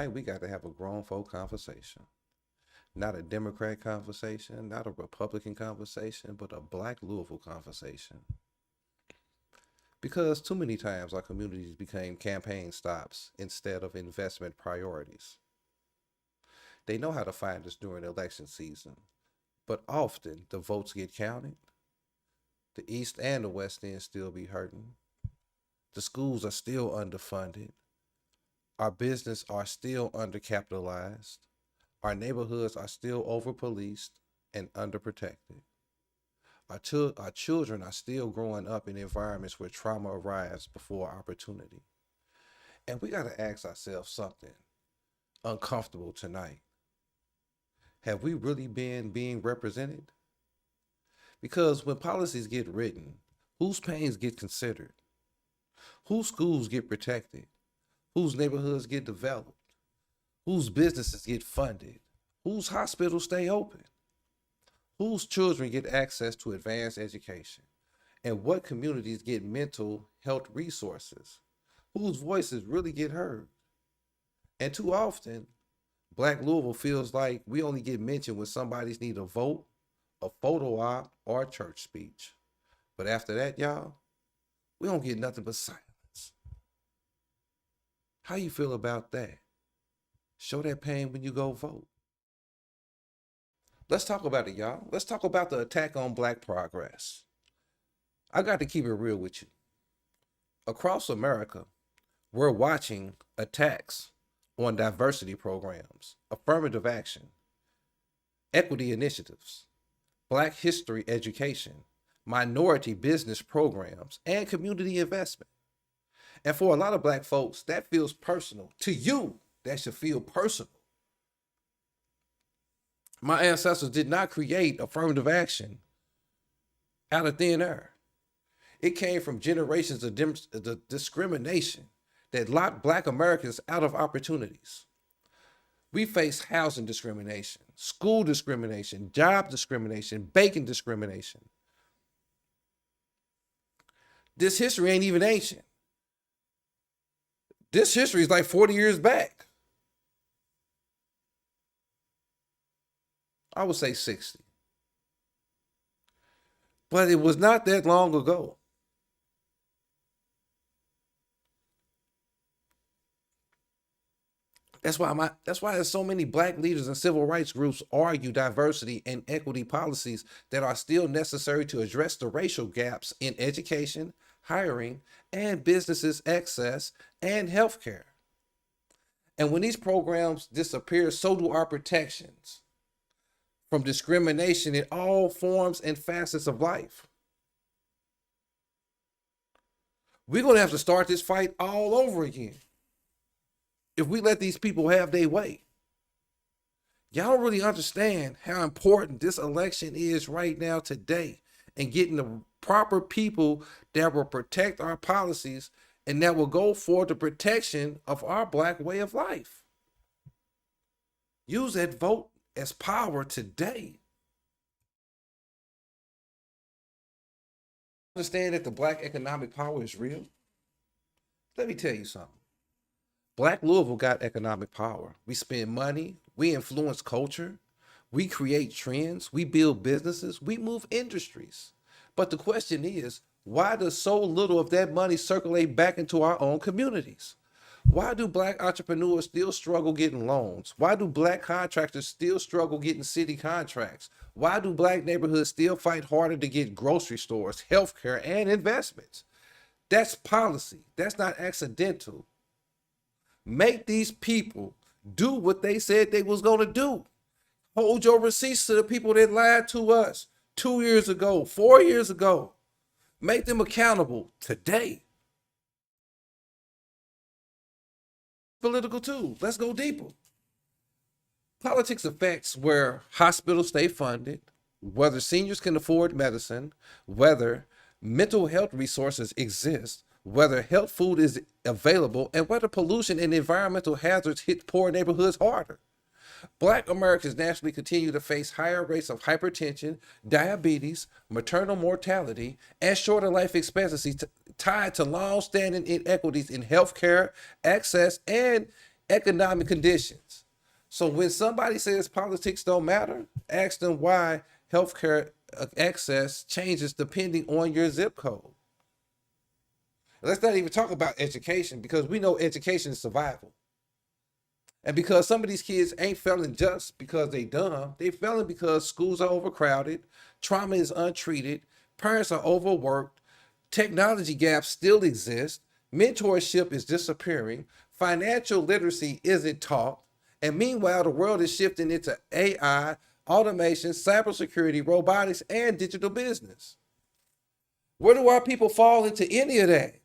tonight we got to have a grown folk conversation. Not a Democrat conversation, not a Republican conversation, but a Black Louisville conversation. Because too many times our communities became campaign stops instead of investment priorities. They know how to find us during election season, but often the votes get counted. The East and the West End still be hurting. The schools are still underfunded. Our business are still undercapitalized. Our neighborhoods are still over-policed and underprotected. Our children are still growing up in environments where trauma arrives before opportunity. And we got to ask ourselves something uncomfortable tonight. Have we really been being represented? Because when policies get written, whose pains get considered? Whose schools get protected? Whose neighborhoods get developed? Whose businesses get funded? Whose hospitals stay open? Whose children get access to advanced education? And what communities get mental health resources? Whose voices really get heard? And too often, Black Louisville feels like we only get mentioned when somebody's need a vote, a photo op, or a church speech. But after that, y'all, we don't get nothing but silence. How you feel about that? Show that pain when you go vote. Let's talk about it, y'all. Let's talk about the attack on Black progress. I got to keep it real with you. Across America, we're watching attacks on diversity programs, affirmative action, equity initiatives, Black history education, minority business programs, and community investment. And for a lot of Black folks, that feels personal. To you, that should feel personal. My ancestors did not create affirmative action out of thin air. It came from generations of discrimination that locked Black Americans out of opportunities. We face housing discrimination, school discrimination, job discrimination, banking discrimination. This history ain't even ancient. This history is like 40 years back. I would say 60. But it was not that long ago. That's why there's so many Black leaders and civil rights groups argue diversity and equity policies that are still necessary to address the racial gaps in education, hiring, and businesses' access and healthcare. And when these programs disappear, so do our protections from discrimination in all forms and facets of life. We're going to have to start this fight all over again if we let these people have their way. Y'all don't really understand how important this election is right now today, and getting the proper people that will protect our policies and that will go for the protection of our Black way of life. Use that vote as power today. Understand that the Black economic power is real? Let me tell you something. Black Louisville got economic power. We spend money, we influence culture, we create trends, we build businesses, we move industries. But the question is, why does so little of that money circulate back into our own communities? Why do Black entrepreneurs still struggle getting loans? Why do Black contractors still struggle getting city contracts? Why do Black neighborhoods still fight harder to get grocery stores, healthcare, and investments? That's policy. That's not accidental. Make these people do what they said they was going to do. Hold your receipts to the people that lied to us 2 years ago, 4 years ago. Make them accountable today. Political too. Let's go deeper. Politics affects where hospitals stay funded, whether seniors can afford medicine, whether mental health resources exist, whether health food is available, and whether pollution and environmental hazards hit poor neighborhoods harder. Black Americans nationally continue to face higher rates of hypertension, diabetes, maternal mortality, and shorter life expectancy tied to long-standing inequities in healthcare access and economic conditions. So when somebody says politics don't matter, ask them why healthcare access changes depending on your zip code. Let's not even talk about education, because we know education is survival. And because some of these kids ain't failing just because they dumb, they failing because schools are overcrowded, trauma is untreated, parents are overworked, technology gaps still exist, mentorship is disappearing, financial literacy isn't taught, and meanwhile the world is shifting into AI, automation, cybersecurity, robotics, and digital business. Where do our people fall into any of that?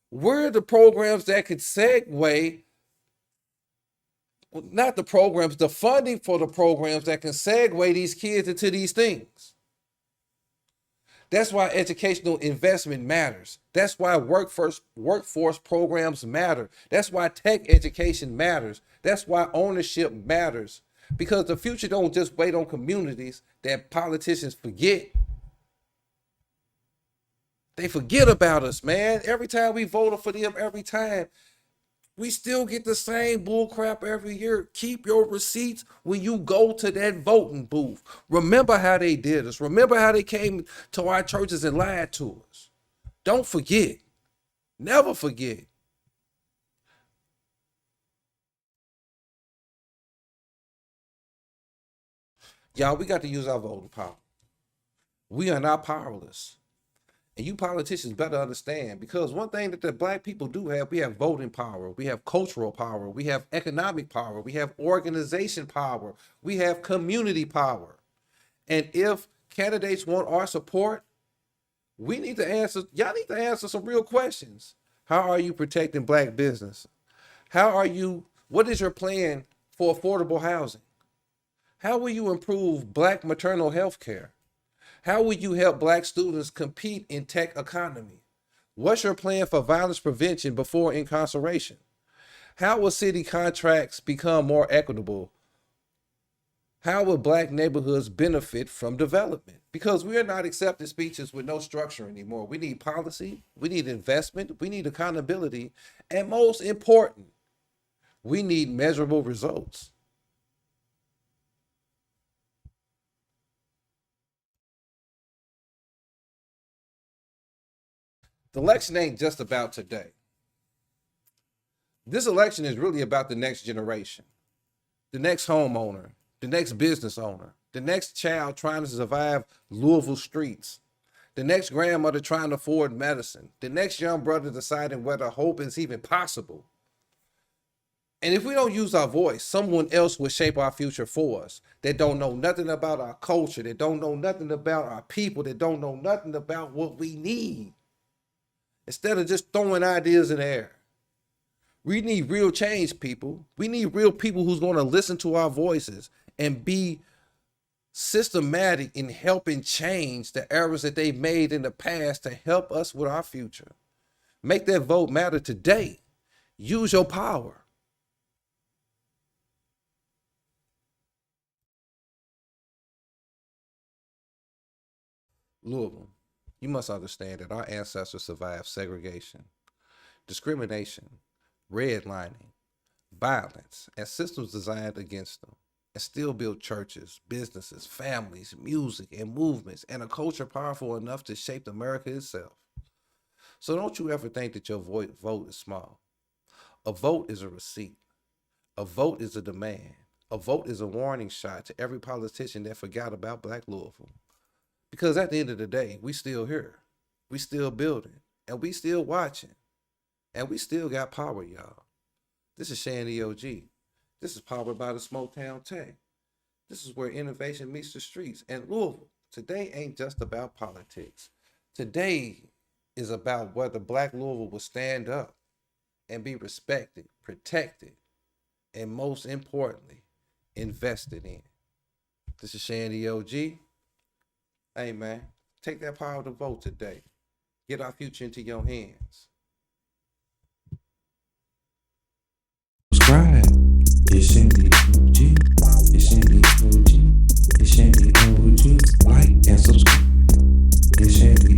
Where are the programs that could segue, not the programs, the funding for the programs that can segue these kids into these things? That's why educational investment matters. That's why workforce programs matter. That's why tech education matters. That's why ownership matters. Because the future don't just wait on communities that politicians forget. They forget about us, man. Every time we voted for them, every time, we still get the same bull crap every year. Keep your receipts when you go to that voting booth. Remember how they did us. Remember how they came to our churches and lied to us. Don't forget. Never forget. Y'all, we got to use our voting power. We are not powerless. And you politicians better understand, because one thing that the black people do have, we have voting power, we have cultural power, we have economic power, we have organization power, we have community power. And if candidates want our support, we need to answer, y'all need to answer some real questions. How are you protecting black business? What is your plan for affordable housing? How will you improve black maternal health care? How will you help black students compete in tech economy? What's your plan for violence prevention before incarceration? How will city contracts become more equitable? How will black neighborhoods benefit from development? Because we are not accepting speeches with no structure anymore. We need policy, we need investment, we need accountability, and most important, we need measurable results. The election ain't just about today. This election is really about the next generation, the next homeowner, the next business owner, the next child trying to survive Louisville streets, the next grandmother trying to afford medicine, the next young brother deciding whether hope is even possible. And if we don't use our voice, someone else will shape our future for us, that don't know nothing about our culture, that don't know nothing about our people, that don't know nothing about what we need. Instead of just throwing ideas in the air. We need real change, people. We need real people who's going to listen to our voices and be systematic in helping change the errors that they've made in the past to help us with our future. Make that vote matter today. Use your power. Louisville, you must understand that our ancestors survived segregation, discrimination, redlining, violence, and systems designed against them, and still built churches, businesses, families, music, and movements, and a culture powerful enough to shape America itself. So don't you ever think that your vote is small. A vote is a receipt. A vote is a demand. A vote is a warning shot to every politician that forgot about Black Louisville. Because at the end of the day, we still here. We still building. And we still watching. And we still got power, y'all. This is Shan EOG. This is powered by the Smoketown Tech. This is where innovation meets the streets. And Louisville, today ain't just about politics. Today is about whether Black Louisville will stand up and be respected, protected, and most importantly, invested in. This is Shan EOG. Hey man, take that power to vote today. Get our future into your hands. Subscribe. It's Shandy OG. It's Shandy OG. It's Shandy OG. Like and subscribe. It's Shandy